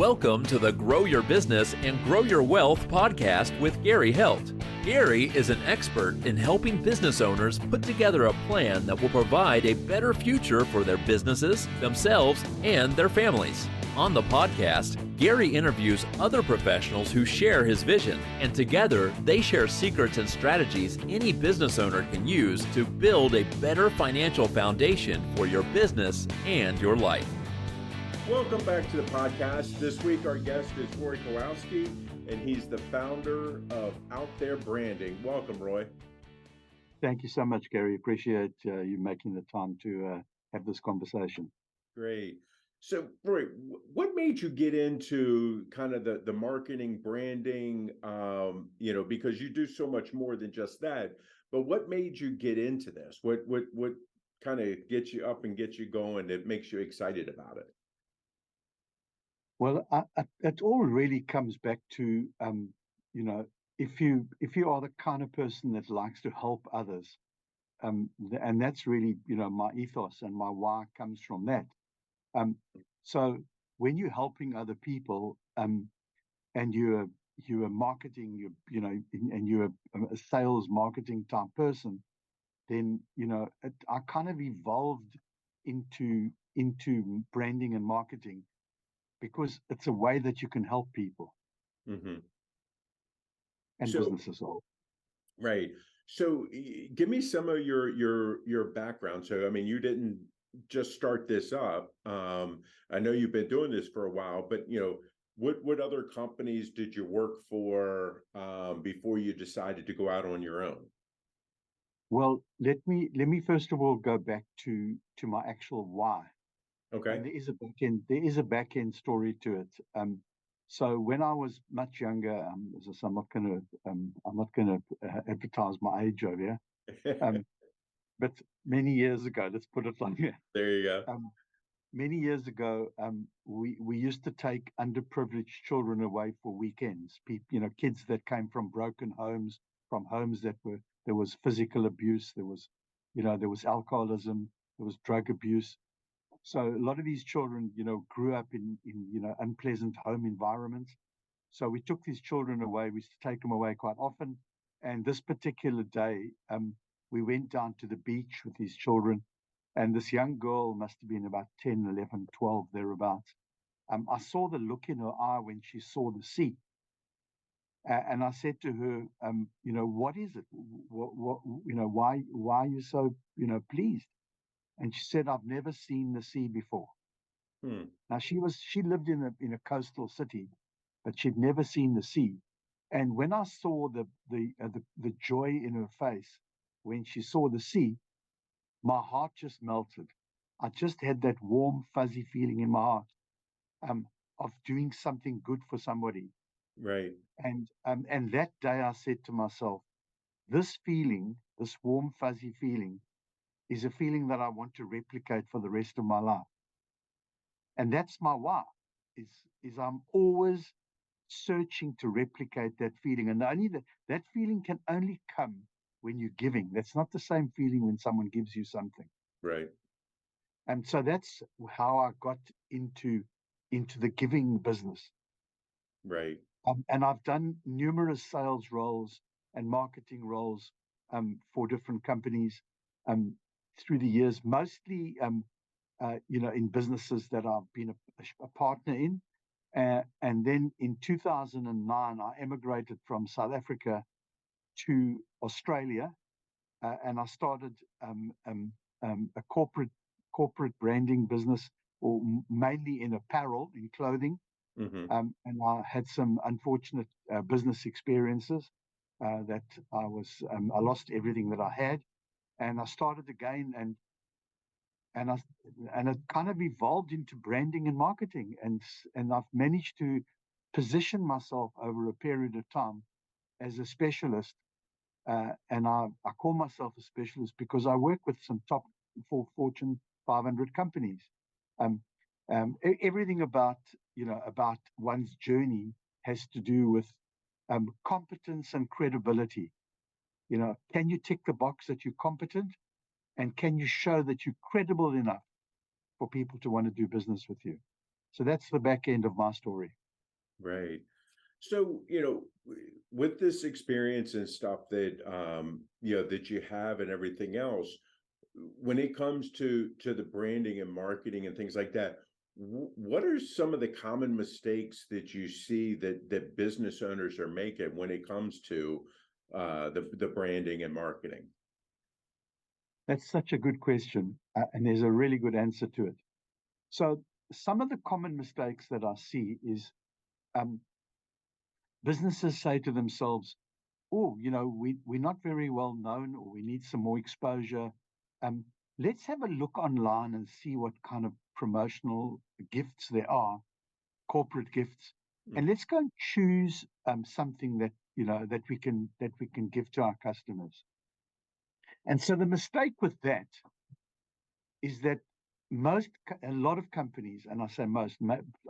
Welcome to the Grow Your Business and Grow Your Wealth podcast with Gary Heldt. Gary is an expert in helping business owners put together a plan that will provide a better future for their businesses, themselves, and their families. On the podcast, Gary interviews other professionals who share his vision, and together they share secrets and strategies any business owner can use to build a better financial foundation for your business and your life. Welcome back to the podcast. This week our guest is Roy Kowarski, and he's the founder of Out There Branding. Welcome, Roy. Thank you so much, Gary. Appreciate you making the time to have this conversation. Great. So, Roy, what made you get into kind of the marketing, branding, because you do so much more than just that, but what made you get into this? What kind of gets you up and gets you going that makes you excited about it? Well, it all really comes back to, if you are the kind of person that likes to help others, and that's really, my ethos and my why comes from that. So when you're helping other people, and you're marketing, and you're a sales marketing type person, then I kind of evolved into branding and marketing because it's a way that you can help people and businesses all. Right. So give me some of your background. So, I mean, you didn't just start this up. I know you've been doing this for a while, but what other companies did you work for before you decided to go out on your own? Well, let me first of all go back to my actual why. Okay. And there is a back end story to it. So when I was much younger, as I say, I'm not gonna advertise my age over here. But many years ago, let's put it like that. There you go. Many years ago, we used to take underprivileged children away for weekends. Kids that came from broken homes, from homes there was physical abuse, there was alcoholism, there was drug abuse. So a lot of these children, grew up in unpleasant home environments. So we took these children away. We used to take them away quite often. And this particular day, we went down to the beach with these children. And this young girl must have been about 10, 11, 12, thereabouts. I saw the look in her eye when she saw the sea. And I said to her, what is it? Why are you so, pleased? And she said, I've never seen the sea before. Now she lived in a coastal city, but she'd never seen the sea. And when I saw the joy in her face when she saw the sea, my heart just melted. I just had that warm, fuzzy feeling in my heart of doing something good for somebody. Right. And that day I said to myself, this feeling, this warm, fuzzy feeling, is a feeling that I want to replicate for the rest of my life. And that's my why, is I'm always searching to replicate that feeling. And that feeling can only come when you're giving. That's not the same feeling when someone gives you something. Right. And so that's how I got into the giving business. Right. And I've done numerous sales roles and marketing roles for different companies through the years, mostly in businesses that I've been a partner in. And then in 2009, I emigrated from South Africa to Australia, and I started a corporate branding business, or mainly in apparel, in clothing. And I had some unfortunate business experiences that I lost everything that I had, and I started again, and it kind of evolved into branding and marketing, and I've managed to position myself over a period of time as a specialist, and I call myself a specialist because I work with some top Fortune 500 companies. Everything about one's journey has to do with competence and credibility. Can you tick the box that you're competent, and can you show that you're credible enough for people to want to do business with you? So that's the back end of my story. Right. So, with this experience and stuff that that you have and everything else, when it comes to the branding and marketing and things like that, what are some of the common mistakes that you see that business owners are making when it comes to the branding and marketing? That's such a good question, and there's a really good answer to it. So some of the common mistakes that I see is um, businesses say to themselves, "Oh, we're not very well known, or we need some more exposure. Um, let's have a look online and see what kind of promotional gifts there are, corporate gifts, and let's go and choose something that that we can give to our customers." And so the mistake with that is that a lot of companies, and I say most,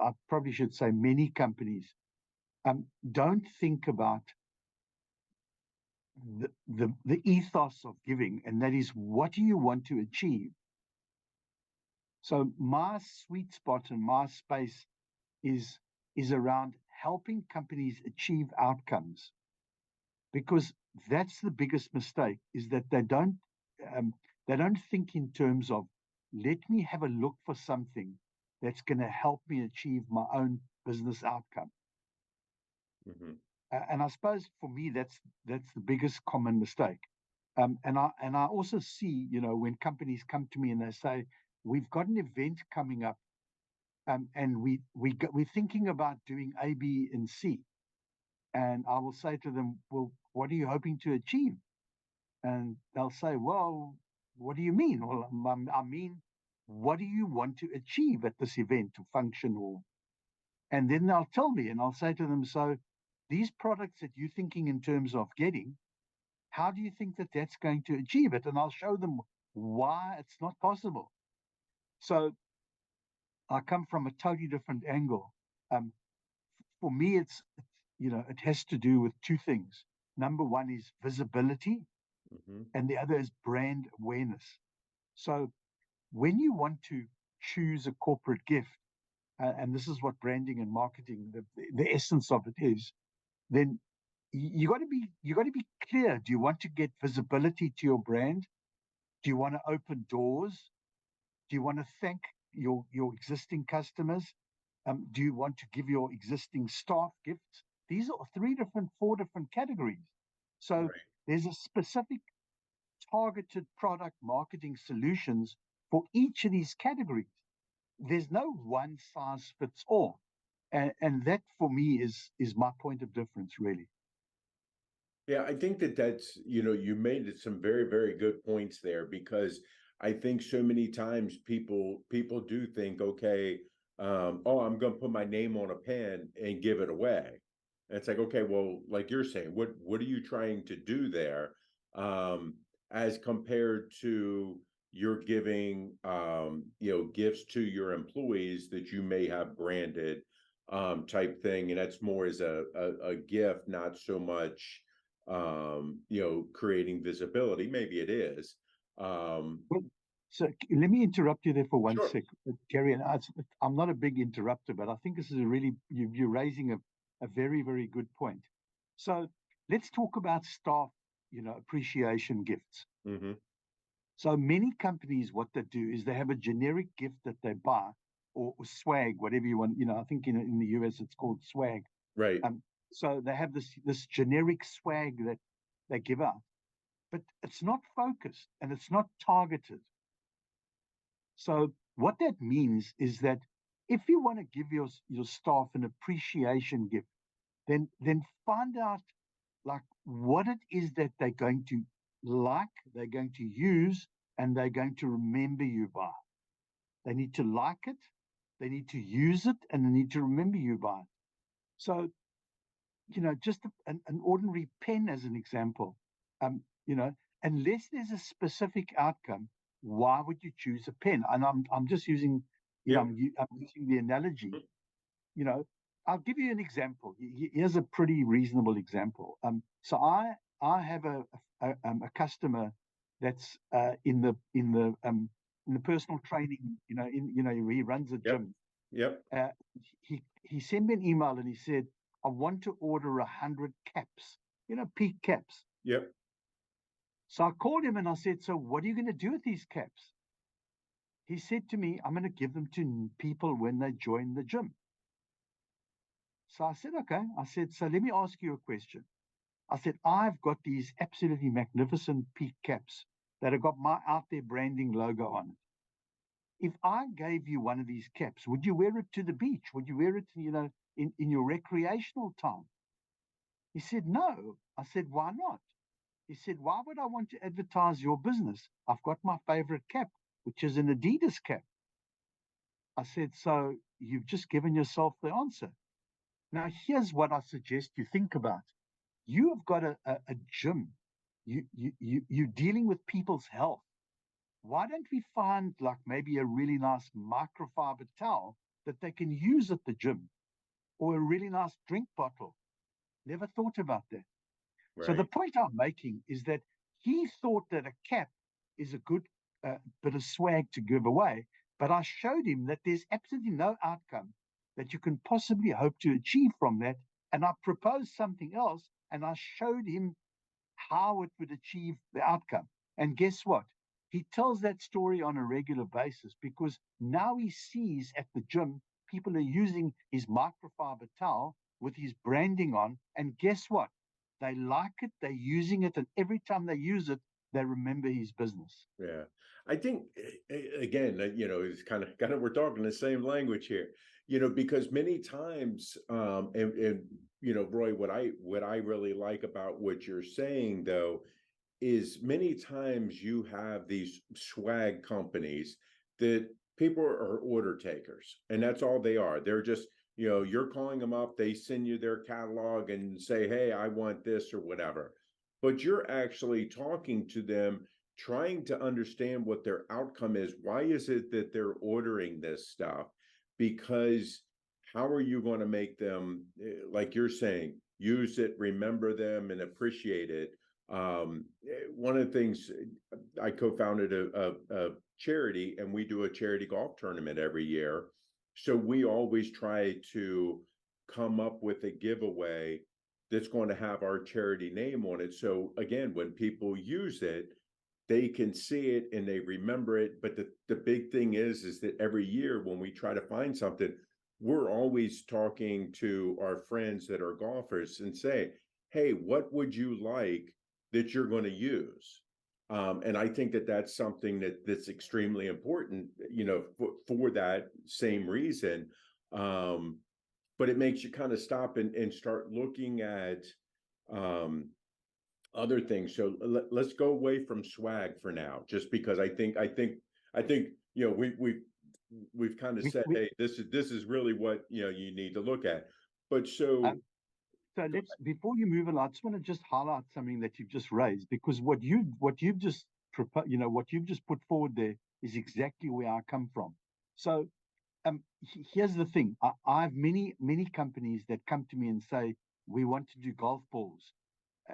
I probably should say many companies, don't think about the ethos of giving, and that is, what do you want to achieve? So my sweet spot and my space is around helping companies achieve outcomes, because that's the biggest mistake, is that they don't think in terms of, let me have a look for something that's going to help me achieve my own business outcome. Mm-hmm. And I suppose for me, that's the biggest common mistake. And I also see, when companies come to me and they say, "We've got an event coming up, and we're thinking about doing A, B, and C," and I will say to them, "Well, what are you hoping to achieve?" And they'll say, "Well, what do you mean?" Well, I mean, what do you want to achieve at this event or function? And then they'll tell me, and I'll say to them, "So these products that you're thinking in terms of getting, how do you think that that's going to achieve it?" And I'll show them why it's not possible. So I come from a totally different angle. Um, for me, it has to do with two things. Number one is visibility, Mm-hmm. and the other is brand awareness. So when you want to choose a corporate gift, and this is what branding and marketing, the essence of it is, then you got to be clear. Do you want to get visibility to your brand? Do you want to open doors? Do you want to thank your existing customers? Do you want to give your existing staff gifts? These are four different categories. So Right. there's a specific targeted product marketing solutions for each of these categories. There's no one size fits all. And that for me is my point of difference, really. Yeah, I think that's, you made some very, very good points there, because I think so many times people do think, okay, oh, I'm going to put my name on a pen and give it away. And it's like, okay, well, like you're saying, what are you trying to do there? Um, as compared to you're giving, gifts to your employees that you may have branded, type thing, and that's more as a gift, not so much creating visibility. Maybe it is. Um, Well, so let me interrupt you there for one sure. sec, Gary. And I'm not a big interrupter, but I think this is you're raising a very, very good point. So let's talk about staff, appreciation gifts. Mm-hmm. So many companies, what they do is they have a generic gift that they buy, or swag, whatever you want. I think in the US it's called swag. Right. Um, so they have this generic swag that they give out, but it's not focused and it's not targeted. So what that means is that if you want to give your staff an appreciation gift, then find out, like, what it is that they're going to like, they're going to use, and they're going to remember you by. They need to like it, they need to use it, and they need to remember you by it. So, just an ordinary pen as an example, um, you know, unless there's a specific outcome, why would you choose a pen? And I'm just using, Yep. I'm using the analogy. You know, I'll give you an example. Here's a pretty reasonable example. So I have a customer that's in the personal training. He runs a Yep. gym, Yep. He sent me an email and he said, I want to order 100 caps, peak caps. Yep. So I called him and I said, so what are you going to do with these caps? He said to me, I'm going to give them to people when they join the gym. So I said, okay. I said, so let me ask you a question. I said, I've got these absolutely magnificent peak caps that have got my out there branding logo on it. If I gave you one of these caps, would you wear it to the beach? Would you wear it, in your recreational time? He said, no. I said, why not? He said, why would I want to advertise your business? I've got my favorite cap, which is an Adidas cap. I said, so you've just given yourself the answer. Now, here's what I suggest you think about. You have got a gym. You're dealing with people's health. Why don't we find like maybe a really nice microfiber towel that they can use at the gym, or a really nice drink bottle? Never thought about that. So the Right. point I'm making is that he thought that a cap is a good bit of swag to give away, but I showed him that there's absolutely no outcome that you can possibly hope to achieve from that. And I proposed something else, and I showed him how it would achieve the outcome. And guess what? He tells that story on a regular basis because now he sees at the gym people are using his microfiber towel with his branding on. And guess what? They like it, they're using it, and every time they use it, they remember his business. Yeah. I think again, it's kind of we're talking the same language here, because many times, and Roy, what I really like about what you're saying though is many times you have these swag companies that people are order takers, and that's all they are. They're just, you're calling them up, they send you their catalog and say, hey, I want this or whatever. But you're actually talking to them, trying to understand what their outcome is. Why is it that they're ordering this stuff? Because how are you going to make them, like you're saying, use it, remember them, and appreciate it? One of the things, I co-founded a charity, and we do a charity golf tournament every year. So we always try to come up with a giveaway that's going to have our charity name on it. So again, when people use it, they can see it and they remember it. But the big thing is that every year when we try to find something, we're always talking to our friends that are golfers and say, hey, what would you like that you're going to use? And I think that that's something that's extremely important, for that same reason. But it makes you kind of stop and start looking at other things. So let's go away from swag for now, just because I think we've kind of We, said, we, hey, this is really what you need to look at. But so um, so let's before you move on, I just want to just highlight something that you've just raised, because what you've just what you've just put forward there is exactly where I come from. So here's the thing. I have many companies that come to me and say, we want to do golf balls,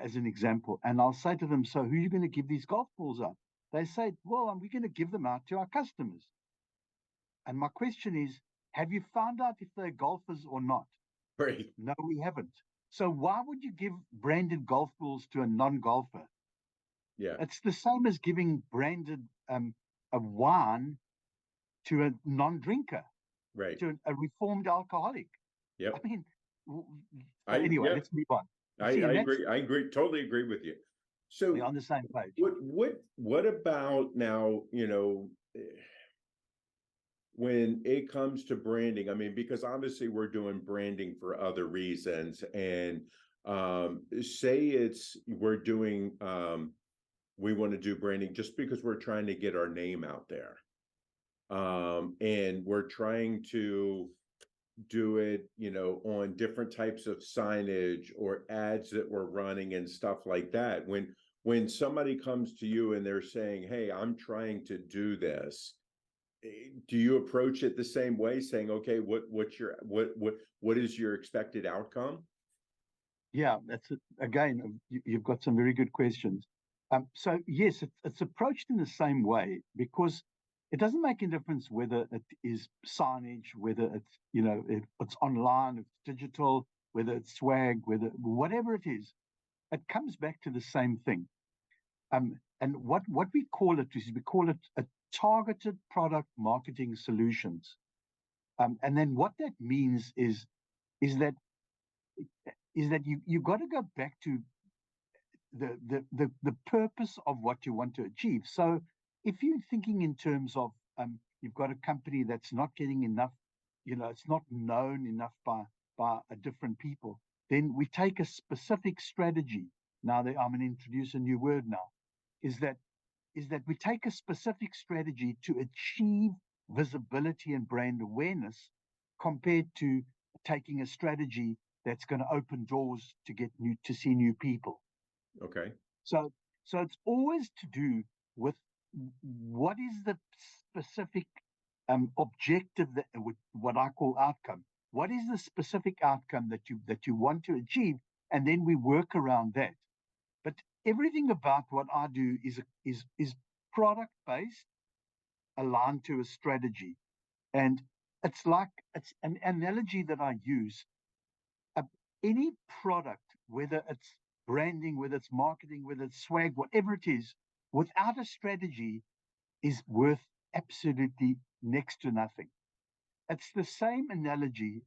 as an example. And I'll say to them, so who are you going to give these golf balls out? They say, well, we're going to give them out to our customers. And my question is, have you found out if they're golfers or not? right, No, we haven't. So why would you give branded golf balls to a non-golfer? yeah, It's the same as giving branded a wine to a non-drinker, right, to a reformed alcoholic. I yep, mean, so I anyway, yep, let's move on. You I, see, I and that's agree, I agree, totally agree with you. So we're on the same page. what about now, when it comes to branding? I mean, because obviously we're doing branding for other reasons, and say we're doing we want to do branding just because we're trying to get our name out there, and we're trying to do it, on different types of signage or ads that we're running and stuff like that. When somebody comes to you and they're saying, hey, I'm trying to do this, do you approach it the same way, saying, okay, what is your expected outcome? Yeah, that's it. Again, you've got some very good questions. So yes, it's approached in the same way, because It doesn't make a difference whether it is signage, whether it's, it's online, it's digital, whether it's swag, whatever it is, it comes back to the same thing. And what we call it is, we call it a targeted product marketing solutions. And then what that means is that you got to go back to the purpose of what you want to achieve. So if you're thinking in terms of you've got a company that's not getting enough, it's not known enough by different people, then we take a specific strategy. Now I'm going to introduce a new word now, is that we take a specific strategy to achieve visibility and brand awareness, compared to taking a strategy that's going to open doors to see new people. Okay. So it's always to do with what is the specific objective, that what I call outcome. What is the specific outcome that you want to achieve, and then we work around that. But everything about what I do is product based, aligned to a strategy, and it's an analogy that I use. Any product, whether it's branding, whether it's marketing, whether it's swag, whatever it is, without a strategy is worth absolutely next to nothing. It's the same analogy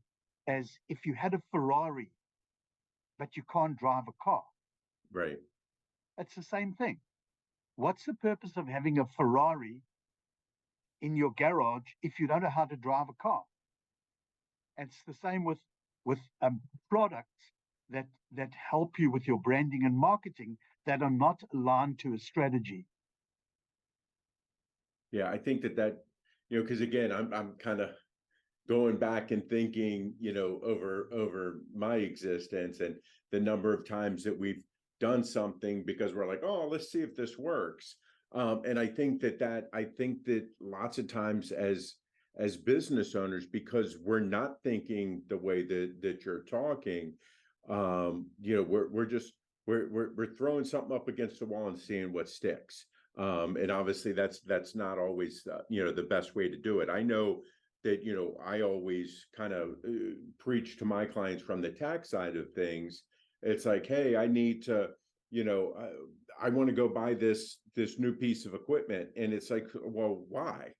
as if you had a Ferrari, but you can't drive a car. Right. It's the same thing. What's the purpose of having a Ferrari in your garage if you don't know how to drive a car? And it's the same with products that help you with your branding and marketing that are not aligned to a strategy. Yeah, I think that because again, I'm kind of going back and thinking, over my existence and the number of times that we've done something because we're like, oh, let's see if this works. And I think that lots of times as business owners, because we're not thinking the way that you're talking, we're throwing something up against the wall and seeing what sticks. And obviously that's not always the best way to do it. I know that I always kind of preach to my clients from the tax side of things. It's like, hey, I need to, I want to go buy this new piece of equipment, and it's like, well, why?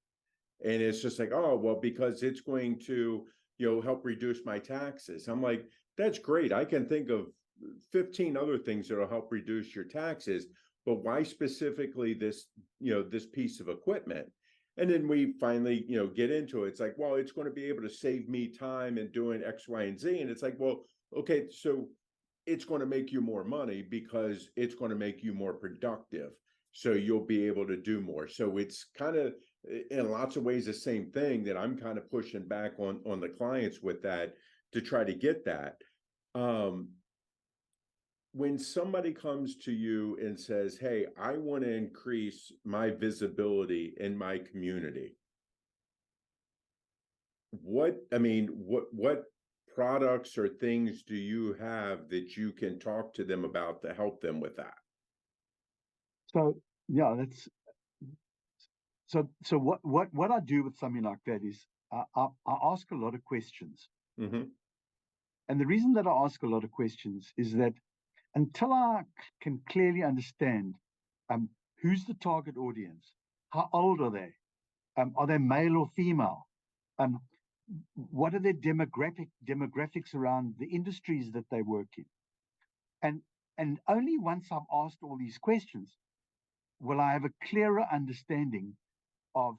And it's just like, oh, well, because it's going to help reduce my taxes. I'm like, that's great. I can think of 15 other things that'll help reduce your taxes, but why specifically this piece of equipment? And then we finally, get into it. It's like, well, it's going to be able to save me time in doing X, Y, and Z. And it's like, well, okay, so it's going to make you more money because it's going to make you more productive. So you'll be able to do more. So it's kind of, in lots of ways, the same thing that I'm kind of pushing back on the clients with that, to try to get that. When somebody comes to you and says, hey, I want to increase my visibility in my community, what products or things do you have that you can talk to them about to help them with that? So yeah, so what I do with something like that is I ask a lot of questions. Mm-hmm. And the reason that I ask a lot of questions is that until I can clearly understand who's the target audience, how old are they male or female, what are their demographics around the industries that they work in, and only once I've asked all these questions will I have a clearer understanding of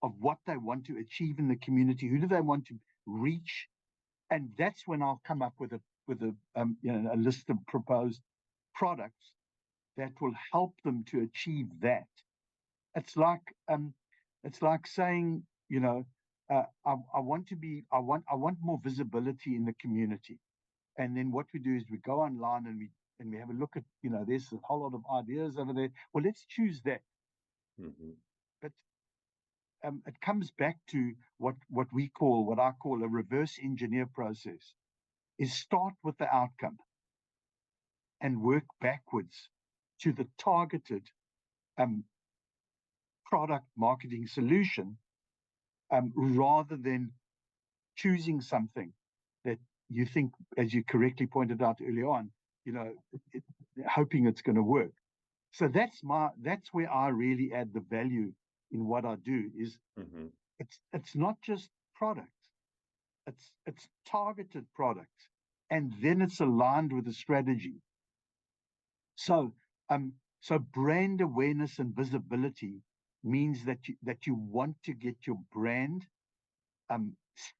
what they want to achieve in the community, who do they want to reach, and that's when I'll come up with a list of proposed products that will help them to achieve that. It's like saying, I want more visibility in the community, and then what we do is we go online and we have a look at, there's a whole lot of ideas over there. Well, let's choose that. Mm-hmm. But it comes back to what I call a reverse engineer process. Is start with the outcome and work backwards to the targeted product marketing solution, rather than choosing something that you think, as you correctly pointed out early on, hoping it's going to work. So that's where I really add the value in what I do. Is Mm-hmm. it's not just products, it's targeted products, and then it's aligned with a strategy. So so brand awareness and visibility means that you want to get your brand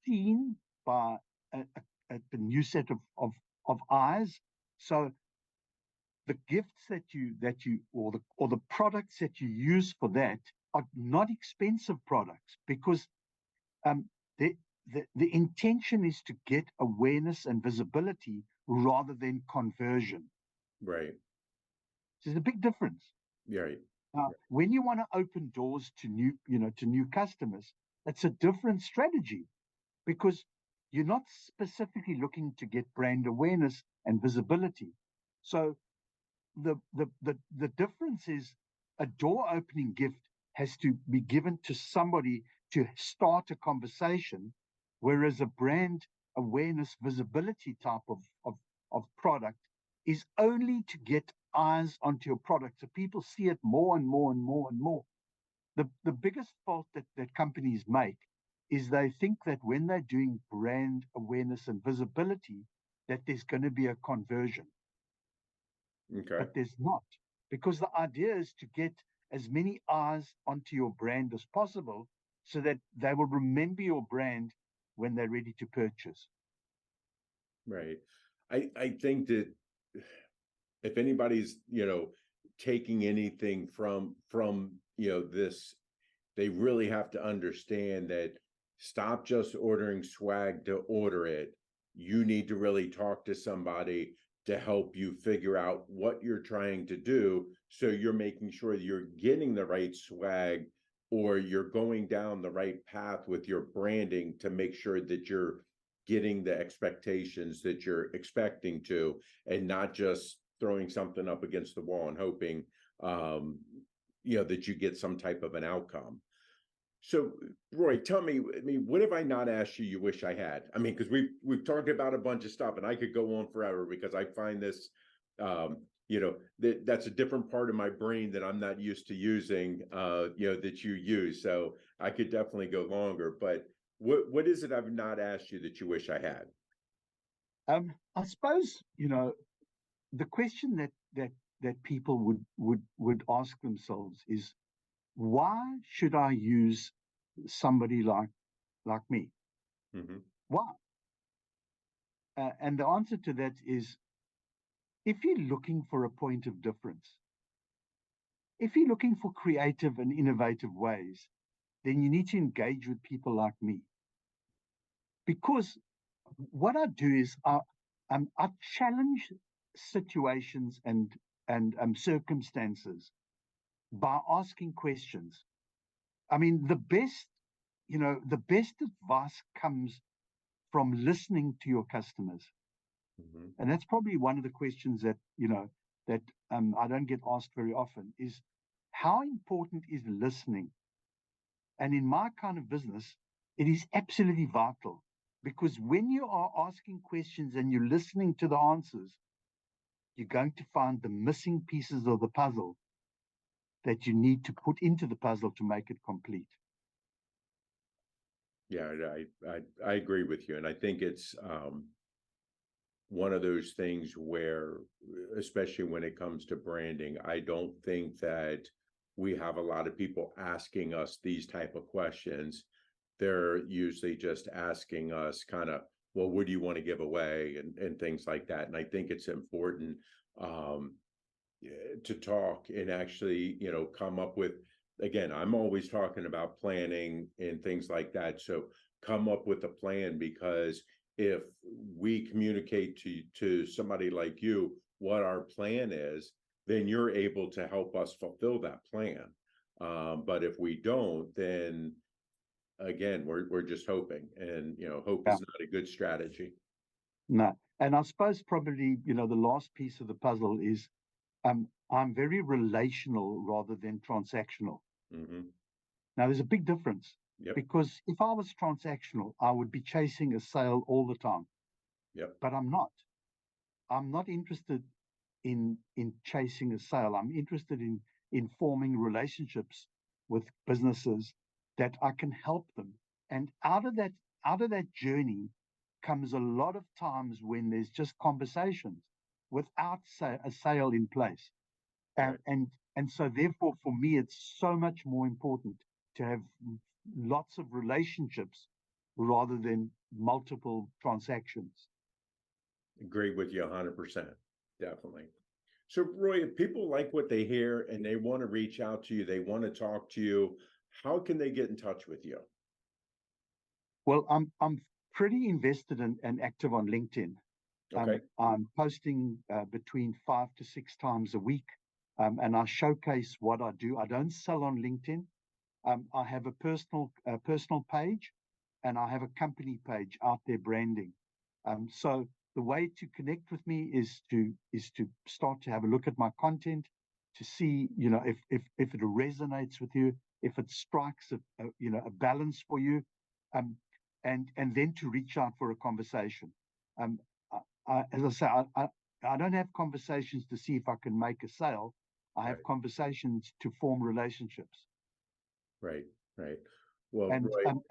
seen by a new set of eyes. So the gifts that you or the products that you use for that are not expensive products, because the intention is to get awareness and visibility rather than conversion. Right. There's a big difference. Right. Now, when you want to open doors to new customers, it's a different strategy, because you're not specifically looking to get brand awareness and visibility. So the difference is, a door opening gift has to be given to somebody to start a conversation, whereas a brand awareness visibility type of product is only to get eyes onto your product, so people see it more and more and more and more. The biggest fault that companies make is they think that when they're doing brand awareness and visibility, that there's going to be a conversion. Okay. But there's not, because the idea is to get as many eyes onto your brand as possible, so that they will remember your brand when they're ready to purchase. Right. I think that if anybody's, taking anything from this, they really have to understand that stop just ordering swag to order it. You need to really talk to somebody to help you figure out what you're trying to do, so you're making sure you're getting the right swag, or you're going down the right path with your branding to make sure that you're getting the expectations that you're expecting to, and not just throwing something up against the wall and hoping that you get some type of an outcome. So, Roy, tell me, what have I not asked you wish I had? Because we've talked about a bunch of stuff, and I could go on forever, because I find this, that's a different part of my brain that I'm not used to using, that you use. So I could definitely go longer. But what is it I've not asked you that you wish I had? I suppose the question that people would ask themselves is, why should I use somebody like me? Mm-hmm. Why? And the answer to that is, if you're looking for a point of difference, if you're looking for creative and innovative ways, then you need to engage with people like me. Because what I do is I challenge situations and circumstances by asking questions. The best advice comes from listening to your customers. Mm-hmm. And that's probably one of the questions that I don't get asked very often, is how important is listening? And in my kind of business, it is absolutely vital, because when you are asking questions and you're listening to the answers, you're going to find the missing pieces of the puzzle that you need to put into the puzzle to make it complete. Yeah, I agree with you. And I think it's one of those things where, especially when it comes to branding, I don't think that we have a lot of people asking us these type of questions. They're usually just asking us kind of, well, what do you want to give away, and things like that. And I think it's important to talk and actually, come up with, again, I'm always talking about planning and things like that. So come up with a plan, because if we communicate to somebody like you what our plan is, then you're able to help us fulfill that plan. But if we don't, then again, we're just hoping, and hope is not a good strategy. No. And I suppose probably, the last piece of the puzzle is, I'm very relational rather than transactional. Mm-hmm. Now, there's a big difference Yep. because if I was transactional, I would be chasing a sale all the time, Yep. but I'm not. I'm not interested in chasing a sale. I'm interested in forming relationships with businesses that I can help them. And out of that journey comes a lot of times when there's just conversations without a sale in place. And, Right. and and so therefore for me it's so much more important to have lots of relationships rather than multiple transactions. Agree with you 100%. Definitely. So, Roy, if people like what they hear and they want to reach out to you, they want to talk to you, how can they get in touch with you? Well, I'm pretty invested and active on LinkedIn. Okay. I'm posting between 5 to 6 times a week, and I showcase what I do. I don't sell on LinkedIn. I have a personal page, and I have a company page out there branding. So the way to connect with me is to start to have a look at my content, to see if it resonates with you, if it strikes a balance for you, um, and then to reach out for a conversation. Um, as I say, I don't have conversations to see if I can make a sale. I have Right. conversations to form relationships. Right. Right. Well, and Roy, um,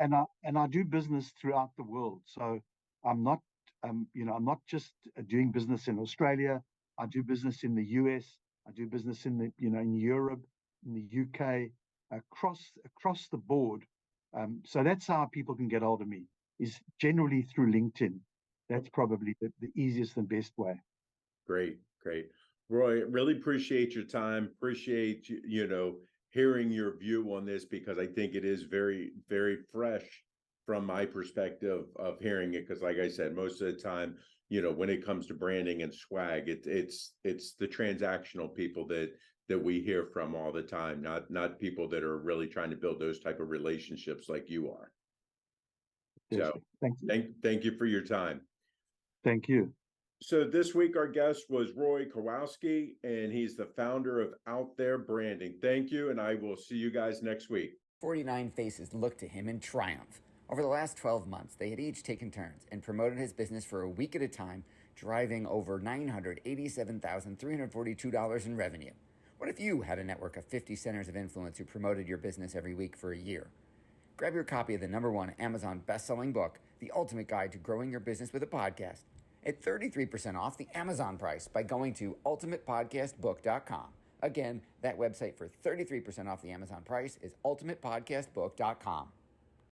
and I do business throughout the world. So I'm not I'm not just doing business in Australia. I do business in the US. I do business in Europe, in the UK, across the board. So that's how people can get hold of me, is generally through LinkedIn. That's probably the easiest and best way. great, great. Roy, really appreciate your time. Appreciate hearing your view on this because I think it is very, very fresh from my perspective of hearing it. Because, like I said, most of the time, when it comes to branding and swag, it's the transactional people that we hear from all the time, not people that are really trying to build those type of relationships like you are. So, Seriously. Thank you. thank you for your time. Thank you. So this week our guest was Roy Kowarski, and he's the founder of Out There Branding. Thank you, and I will see you guys next week. 49 faces looked to him in triumph. Over the last 12 months, they had each taken turns and promoted his business for a week at a time, driving over $987,342 in revenue. What if you had a network of 50 centers of influence who promoted your business every week for a year? Grab your copy of the #1 Amazon best-selling book, The Ultimate Guide to Growing Your Business with a Podcast, at 33% off the Amazon price by going to ultimatepodcastbook.com. Again, that website for 33% off the Amazon price is ultimatepodcastbook.com.